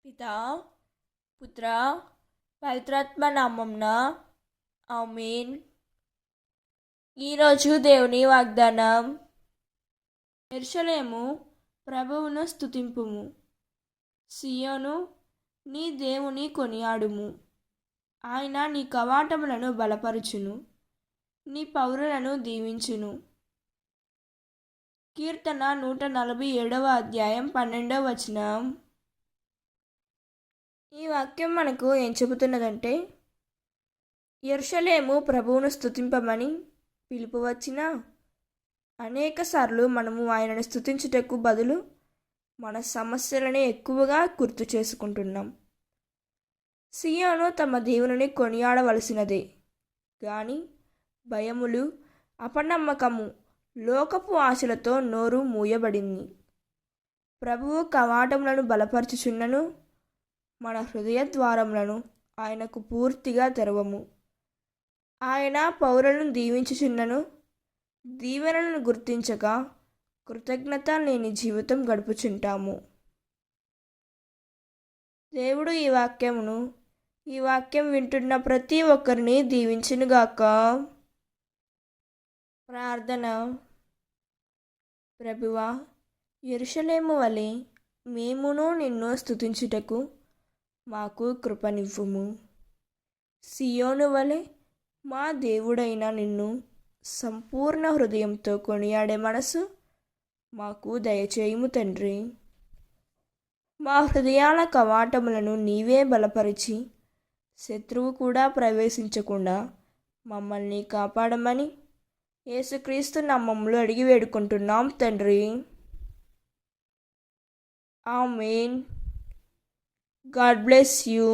పితా పుత్ర పవిత్రాత్మ నామంన ఆమేన్. ఈరోజు దేవుని వాగ్దానం. యెరూషలేము ప్రభువును స్తుతింపుము, సియోను నీ దేవుని కొనియాడుము. ఆయన నీ కవాటములను బలపరుచును, నీ పౌరులను దీవించును. కీర్తన 147వ అధ్యాయం 12వ వచనం. ఈ వాక్యం మనకు ఏం చెబుతున్నదంటే, యెరూషలేము ప్రభువును స్తుతింపమని పిలుపు వచ్చినా అనేక సార్లు మనము ఆయనను స్తుతించుటకు బదులు మన సమస్యలని ఎక్కువగా గుర్తు చేసుకుంటున్నాం. సియోను తమ దేవుని కొనియాడవలసినదే, కానీ భయములు, అపనమ్మకము, లోకపు ఆశలతో నోరు మూయబడింది. ప్రభువు కవాటములను బలపరచుచున్నను, మన హృదయ ద్వారములను ఆయనకు పూర్తిగా తెరవము. ఆయన పౌరులను దీవించుచున్నను, దీవెనలను గుర్తించక కృతజ్ఞత లేని జీవితం గడుపుచుంటాము. దేవుడు ఈ వాక్యం వింటున్న ప్రతి ఒక్కరిని దీవించునుగాక. ప్రార్థన. ప్రభువా, యెరూషలేము వలె మేమును నిన్ను స్తుతించుటకు మాకు కృపనివ్వుము. సియోను వలె మా దేవుడైన నిన్ను సంపూర్ణ హృదయంతో కొనియాడే మనసు మాకు దయచేయుము తండ్రి. మా హృదయాల కవాటములను నీవే బలపరిచి శత్రువు కూడా ప్రవేశించకుండా మమ్మల్ని కాపాడమని యేసుక్రీస్తు నామములో అడిగి వేడుకుంటున్నాం తండ్రి. ఆమేన్. God bless you.